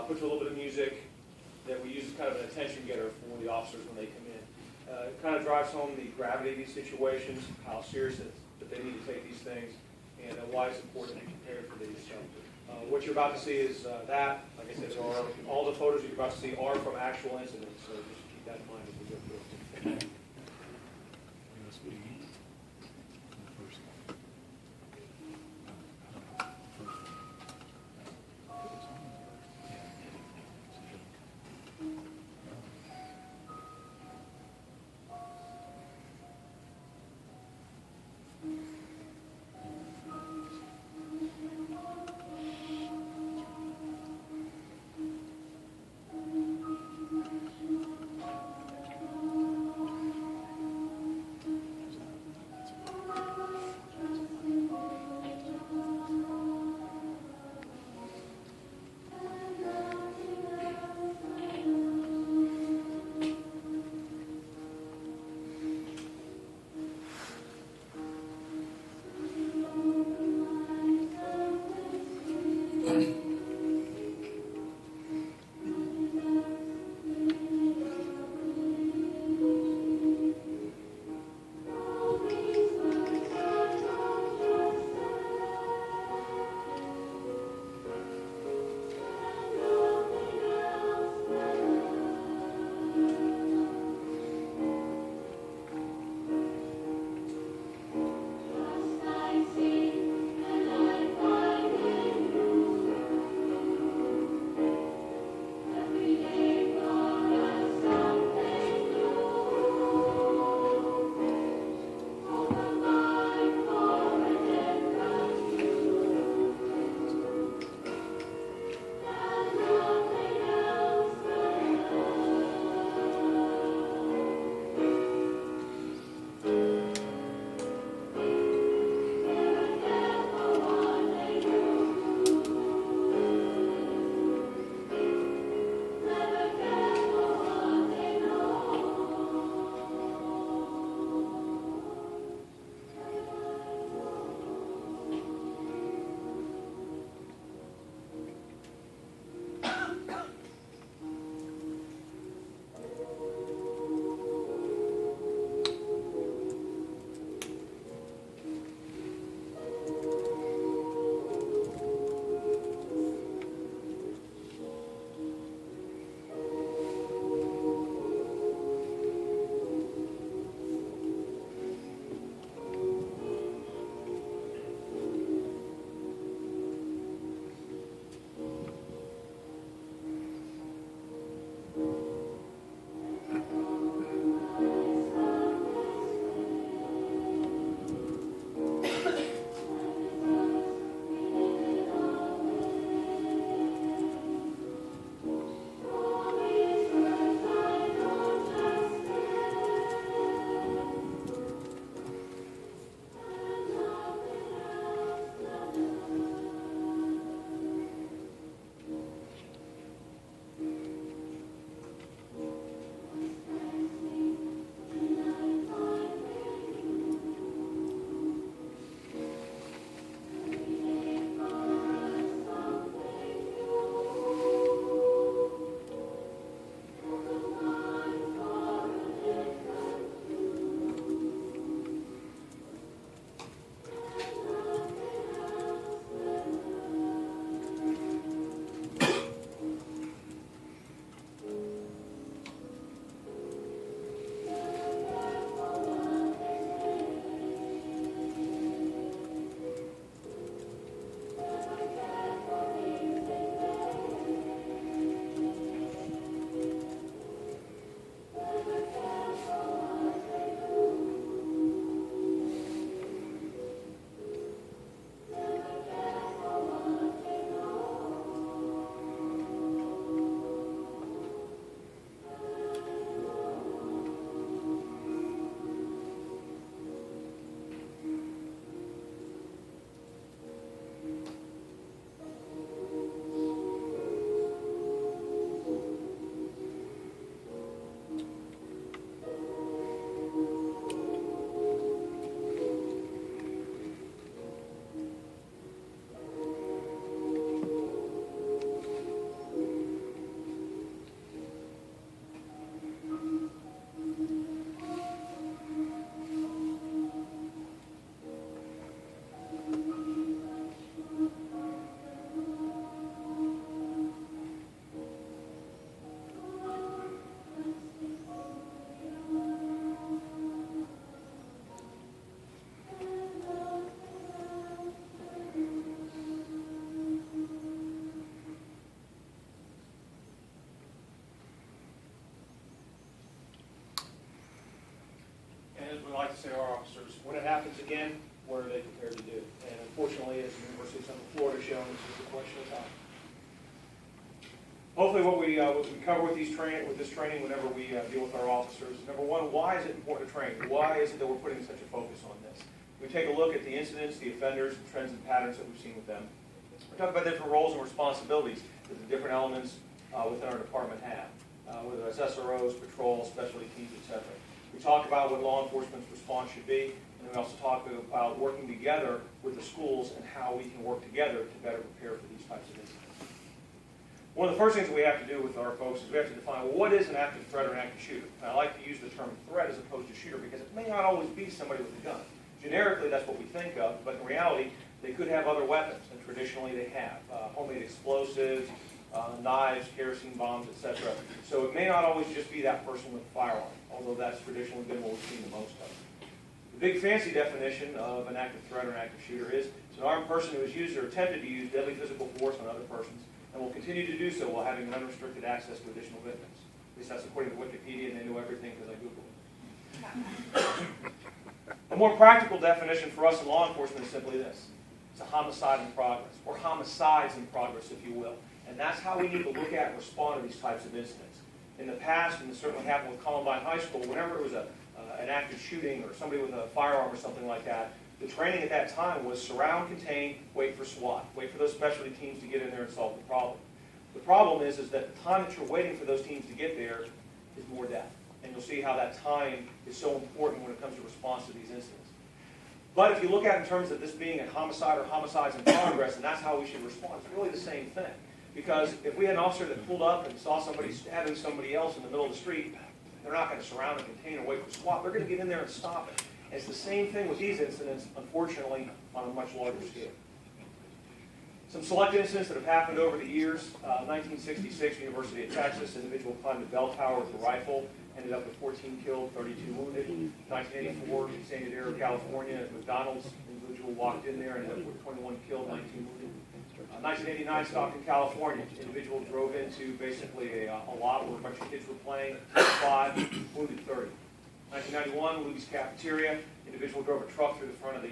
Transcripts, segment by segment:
puts a little bit of music that we use as kind of an attention getter for the officers when they come in. It kind of drives home the gravity of these situations, how serious that they need to take these things, and why it's important to be prepared for these. So, what you're about to see is that, like I said, all the photos you're about to see are from actual incidents, so just keep that in mind as we go through it. say our officers, when it happens again, what are they prepared to do? And unfortunately, as the University of Central Florida has shown, it's just a question of time. Hopefully what we cover with this training whenever we deal with our officers, number one, why is it important to train? Why is it that we're putting such a focus on this? We take a look at the incidents, the offenders, the trends and patterns that we've seen with them. We talk about different roles and responsibilities that the different elements within our department have, whether that's SROs, patrols, specialty teams, etc. We talk about what law enforcement's response should be, and we also talk about working together with the schools and how we can work together to better prepare for these types of incidents. One of the first things that we have to do with our folks is we have to define, well, what is an active threat or an active shooter? And I like to use the term threat as opposed to shooter because it may not always be somebody with a gun. Generically, that's what we think of, but in reality, they could have other weapons, and traditionally they have. Homemade explosives, knives, kerosene bombs, etc. So it may not always just be that person with a firearm, although that's traditionally been what we've seen the most of. The big fancy definition of an active threat or an active shooter is it's an armed person who has used or attempted to use deadly physical force on other persons and will continue to do so while having unrestricted access to additional victims. At least that's according to Wikipedia, and they know everything because I Googled it. A more practical definition for us in law enforcement is simply this. It's a homicide in progress, or homicides in progress, if you will. And that's how we need to look at and respond to these types of incidents. In the past, and it certainly happened with Columbine High School, whenever it was an active shooting or somebody with a firearm or something like that, the training at that time was surround, contain, wait for SWAT. Wait for those specialty teams to get in there and solve the problem. The problem is that the time that you're waiting for those teams to get there is more death. And you'll see how that time is so important when it comes to response to these incidents. But if you look at it in terms of this being a homicide or homicides in progress, and that's how we should respond, it's really the same thing. Because if we had an officer that pulled up and saw somebody stabbing somebody else in the middle of the street, they're not going to surround and contain and wait for SWAT. They're going to get in there and stop it. And it's the same thing with these incidents, unfortunately, on a much larger scale. Some select incidents that have happened over the years. 1966, University of Texas, individual climbed a bell tower with a rifle, ended up with 14 killed, 32 wounded. 1984, San Diego, California, at McDonald's, individual walked in there and ended up with 21 killed, 19 wounded. 1989, Stockton, California, individual drove into basically a lot where a bunch of kids were playing, 5, wounded 30. 1991, Luby's Cafeteria, individual drove a truck through the front of the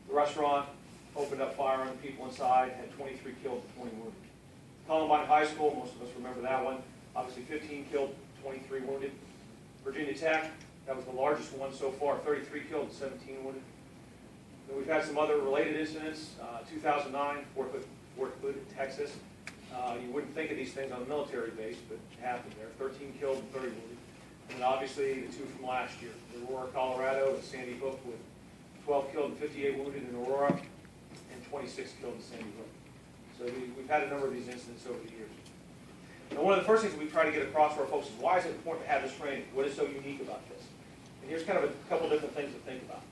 restaurant, opened up fire on the people inside, had 23 killed and 20 wounded. Columbine High School, most of us remember that one, obviously 15 killed, 23 wounded. Virginia Tech, that was the largest one so far, 33 killed and 17 wounded. Then we've had some other related incidents. 2009, Fort Hood, Texas. You wouldn't think of these things on a military base, but it happened there. 13 killed and 30 wounded. And then obviously the two from last year, Aurora, Colorado, and Sandy Hook with 12 killed and 58 wounded in Aurora, and 26 killed in Sandy Hook. So we've had a number of these incidents over the years. And one of the first things we try to get across to our folks is why is it important to have this training? What is so unique about this? And here's kind of a couple different things to think about.